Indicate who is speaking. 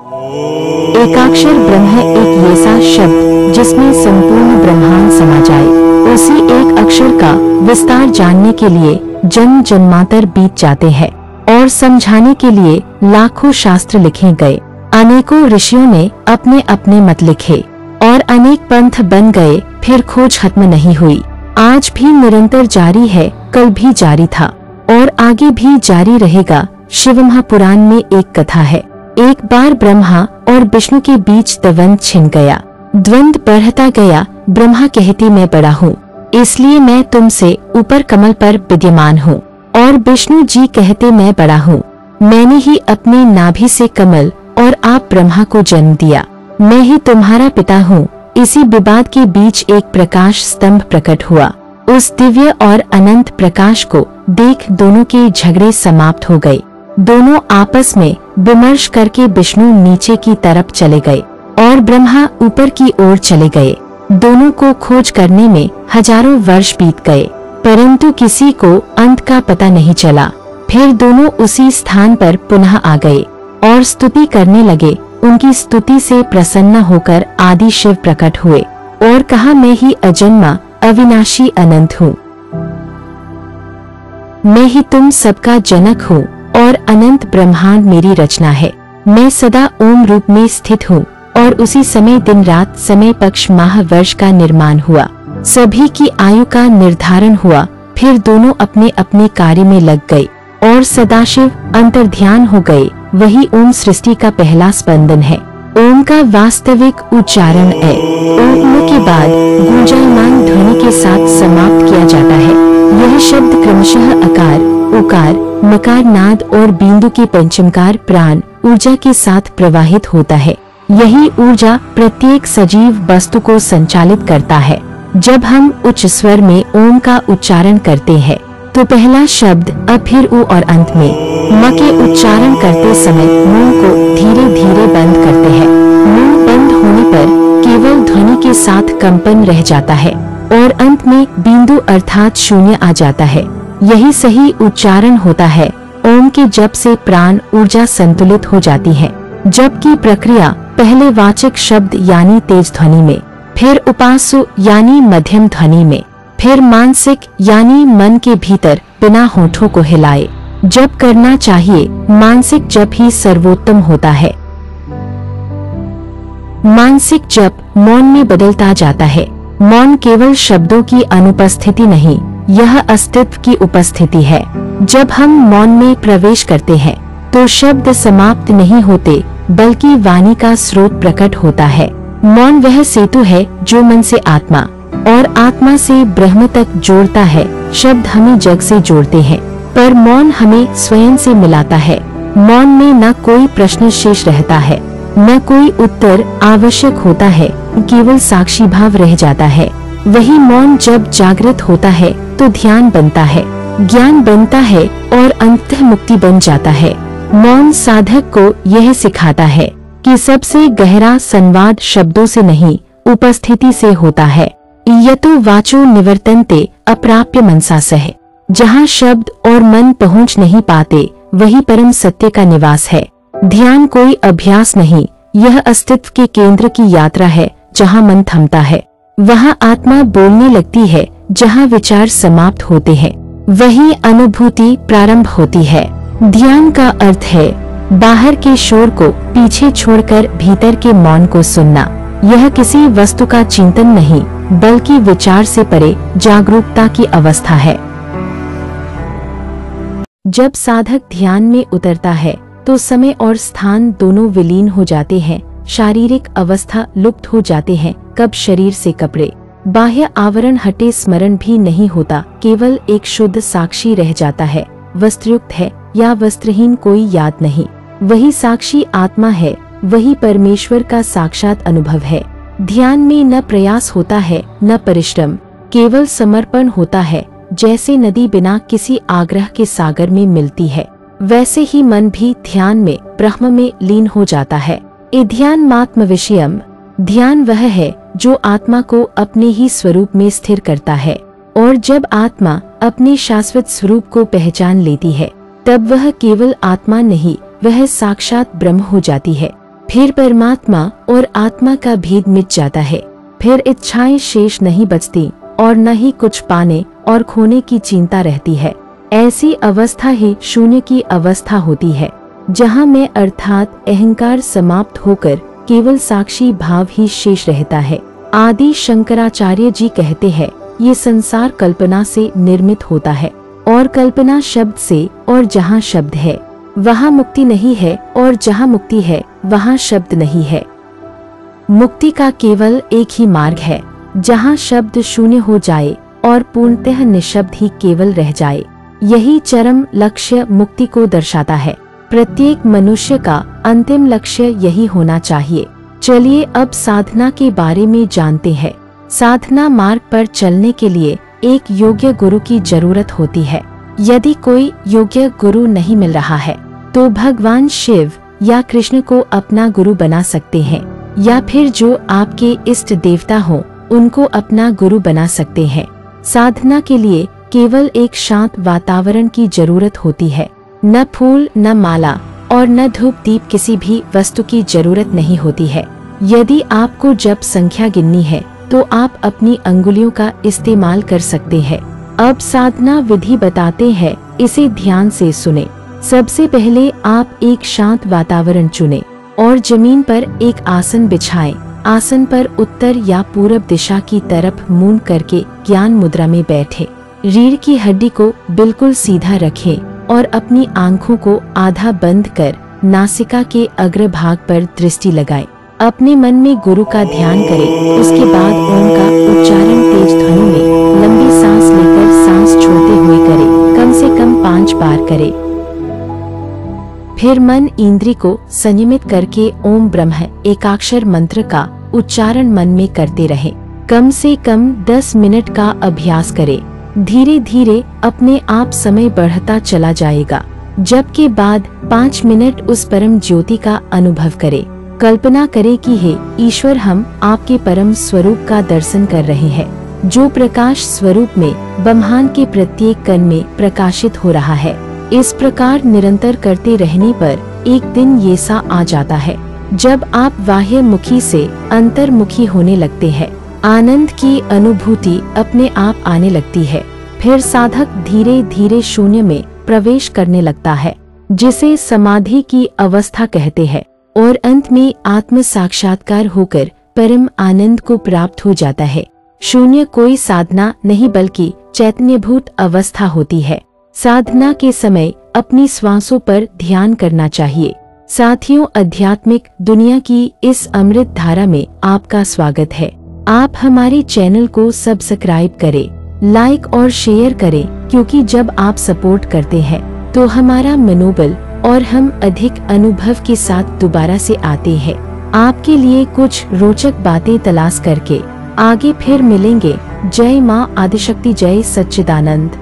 Speaker 1: एकाक्षर ब्रह्म एक ऐसा शब्द जिसमें संपूर्ण ब्रह्मांड समा जाए। उसी एक अक्षर का विस्तार जानने के लिए जन्म जन्मांतर बीत जाते हैं और समझाने के लिए लाखों शास्त्र लिखे गए। अनेकों ऋषियों ने अपने अपने मत लिखे और अनेक पंथ बन गए, फिर खोज खत्म नहीं हुई। आज भी निरंतर जारी है, कल भी जारी था और आगे भी जारी रहेगा। शिव महापुराण में एक कथा है। एक बार ब्रह्मा और विष्णु के बीच द्वंद्व छिन गया। द्वंद्व बढ़ता गया। ब्रह्मा कहते मैं बड़ा हूँ, इसलिए मैं तुमसे ऊपर कमल पर विद्यमान हूँ, और विष्णु जी कहते मैं बड़ा हूँ, मैंने ही अपने नाभि से कमल और आप ब्रह्मा को जन्म दिया, मैं ही तुम्हारा पिता हूँ। इसी विवाद के बीच एक प्रकाश स्तंभ प्रकट हुआ। उस दिव्य और अनंत प्रकाश को देख दोनों के झगड़े समाप्त हो गए। दोनों आपस में विमर्श करके विष्णु नीचे की तरफ चले गए और ब्रह्मा ऊपर की ओर चले गए। दोनों को खोज करने में हजारों वर्ष बीत गए, परंतु किसी को अंत का पता नहीं चला। फिर दोनों उसी स्थान पर पुनः आ गए और स्तुति करने लगे। उनकी स्तुति से प्रसन्न होकर आदि शिव प्रकट हुए और कहा, मैं ही अजन्मा अविनाशी अनंत हूँ, मैं ही तुम सबका जनक हूँ और अनंत ब्रह्मांड मेरी रचना है। मैं सदा ओम रूप में स्थित हूँ और उसी समय दिन रात समय पक्ष माह वर्ष का निर्माण हुआ। सभी की आयु का निर्धारण हुआ। फिर दोनों अपने अपने कार्य में लग गए और सदाशिव अंतर्ध्यान हो गए। वही ओम सृष्टि का पहला स्पंदन है। ओम का वास्तविक उच्चारण है। ओम के बाद गूंजायमान ध्वनि के साथ समाप्त किया जाता है। यह शब्द क्रमशः अकार, उकार, मकार, नाद और बिंदु के पंचमकार प्राण ऊर्जा के साथ प्रवाहित होता है। यही ऊर्जा प्रत्येक सजीव वस्तु को संचालित करता है। जब हम उच्च स्वर में ओम का उच्चारण करते हैं तो पहला शब्द अ, फिर उ और अंत में म के उच्चारण करते समय मुंह को धीरे धीरे बंद करते हैं। मुंह बंद होने पर केवल ध्वनि के साथ कंपन रह जाता है और अंत में बिंदु अर्थात शून्य आ जाता है। यही सही उच्चारण होता है। ओम के जप से प्राण ऊर्जा संतुलित हो जाती है, जबकि प्रक्रिया पहले वाचक शब्द यानी तेज ध्वनि में, फिर उपासु यानी मध्यम ध्वनि में, फिर मानसिक यानी मन के भीतर बिना होठों को हिलाए जप करना चाहिए। मानसिक जप ही सर्वोत्तम होता है। मानसिक जप मौन में बदलता जाता है। मौन केवल शब्दों की अनुपस्थिति नहीं, यह अस्तित्व की उपस्थिति है। जब हम मौन में प्रवेश करते हैं तो शब्द समाप्त नहीं होते, बल्कि वाणी का स्रोत प्रकट होता है। मौन वह सेतु है जो मन से आत्मा और आत्मा से ब्रह्म तक जोड़ता है। शब्द हमें जग से जोड़ते हैं, पर मौन हमें स्वयं से मिलाता है। मौन में न कोई प्रश्न शेष रहता है, न कोई उत्तर आवश्यक होता है, केवल साक्षी भाव रह जाता है। वही मौन जब जागृत होता है तो ध्यान बनता है, ज्ञान बनता है और अंततः मुक्ति बन जाता है। मौन साधक को यह सिखाता है कि सबसे गहरा संवाद शब्दों से नहीं, उपस्थिति से होता है। यतो वाचो निवर्तन्ते अप्राप्य मनसा सह। जहाँ शब्द और मन पहुँच नहीं पाते, वही परम सत्य का निवास है। ध्यान कोई अभ्यास नहीं, यह अस्तित्व के केंद्र की यात्रा है। जहाँ मन थमता है वहाँ आत्मा बोलने लगती है, जहाँ विचार समाप्त होते हैं वही अनुभूति प्रारंभ होती है। ध्यान का अर्थ है बाहर के शोर को पीछे छोड़कर भीतर के मौन को सुनना। यह किसी वस्तु का चिंतन नहीं, बल्कि विचार से परे जागरूकता की अवस्था है। जब साधक ध्यान में उतरता है तो समय और स्थान दोनों विलीन हो जाते हैं। शारीरिक अवस्था लुप्त हो जाते हैं, कब शरीर से कपड़े बाह्य आवरण हटे, स्मरण भी नहीं होता, केवल एक शुद्ध साक्षी रह जाता है। वस्त्रयुक्त है या वस्त्रहीन कोई याद नहीं, वही साक्षी आत्मा है, वही परमेश्वर का साक्षात अनुभव है। ध्यान में न प्रयास होता है न परिश्रम, केवल समर्पण होता है। जैसे नदी बिना किसी आग्रह के सागर में मिलती है, वैसे ही मन भी ध्यान में ब्रह्म में लीन हो जाता है। ध्यान मात्म विषयम, ध्यान वह है जो आत्मा को अपने ही स्वरूप में स्थिर करता है, और जब आत्मा अपने शाश्वत स्वरूप को पहचान लेती है तब वह केवल आत्मा नहीं, वह साक्षात ब्रह्म हो जाती है। फिर परमात्मा और आत्मा का भेद मिट जाता है। फिर इच्छाएं शेष नहीं बचती और न ही कुछ पाने और खोने की चिंता रहती है। ऐसी अवस्था ही शून्य की अवस्था होती है, जहाँ मैं अर्थात अहंकार समाप्त होकर केवल साक्षी भाव ही शेष रहता है। आदि शंकराचार्य जी कहते हैं, ये संसार कल्पना से निर्मित होता है और कल्पना शब्द से, और जहाँ शब्द है वहाँ मुक्ति नहीं है और जहाँ मुक्ति है वहाँ शब्द नहीं है। मुक्ति का केवल एक ही मार्ग है, जहाँ शब्द शून्य हो जाए और पूर्णतः निशब्द ही केवल रह जाए। यही चरम लक्ष्य मुक्ति को दर्शाता है। प्रत्येक मनुष्य का अंतिम लक्ष्य यही होना चाहिए। चलिए अब साधना के बारे में जानते हैं। साधना मार्ग पर चलने के लिए एक योग्य गुरु की जरूरत होती है। यदि कोई योग्य गुरु नहीं मिल रहा है तो भगवान शिव या कृष्ण को अपना गुरु बना सकते हैं, या फिर जो आपके इष्ट देवता हो उनको अपना गुरु बना सकते हैं। साधना के लिए केवल एक शांत वातावरण की जरूरत होती है। न फूल, न माला और न धूप दीप, किसी भी वस्तु की जरूरत नहीं होती है। यदि आपको जप संख्या गिननी है तो आप अपनी अंगुलियों का इस्तेमाल कर सकते हैं। अब साधना विधि बताते हैं, इसे ध्यान से सुने। सबसे पहले आप एक शांत वातावरण चुनें और जमीन पर एक आसन बिछाएं। आसन पर उत्तर या पूरब दिशा की तरफ मुंह करके ज्ञान मुद्रा में बैठे। रीढ़ की हड्डी को बिल्कुल सीधा रखें और अपनी आंखों को आधा बंद कर नासिका के अग्रभाग पर दृष्टि लगाएं। अपने मन में गुरु का ध्यान करें। उसके बाद ओम का उच्चारण तेज ध्वनि में लंबी सांस लेकर सांस छोड़ते हुए करें। कम से कम 5 बार करें। फिर मन इंद्री को संयमित करके ओम ब्रह्म एकाक्षर मंत्र का उच्चारण मन में करते रहें। कम से कम 10 मिनट का अभ्यास करें। धीरे धीरे अपने आप समय बढ़ता चला जाएगा। जप के बाद 5 मिनट उस परम ज्योति का अनुभव करें। कल्पना करें कि हे ईश्वर, हम आपके परम स्वरूप का दर्शन कर रहे हैं, जो प्रकाश स्वरूप में ब्रह्मांड के प्रत्येक कण में प्रकाशित हो रहा है। इस प्रकार निरंतर करते रहने पर एक दिन ये सा आ जाता है जब आप बाह्य मुखी से अंतर्मुखी होने लगते हैं। आनंद की अनुभूति अपने आप आने लगती है। फिर साधक धीरे धीरे शून्य में प्रवेश करने लगता है, जिसे समाधि की अवस्था कहते हैं, और अंत में आत्म साक्षात्कार होकर परम आनंद को प्राप्त हो जाता है। शून्य कोई साधना नहीं बल्कि चैतन्यभूत अवस्था होती है। साधना के समय अपनी श्वासों पर ध्यान करना चाहिए। साथियों, आध्यात्मिक दुनिया की इस अमृत धारा में आपका स्वागत है। आप हमारे चैनल को सब्सक्राइब करें, लाइक और शेयर करें, क्योंकि जब आप सपोर्ट करते हैं तो हमारा मनोबल और हम अधिक अनुभव के साथ दोबारा से आते हैं आपके लिए कुछ रोचक बातें तलाश करके। आगे फिर मिलेंगे। जय माँ आदिशक्ति, जय सच्चिदानंद।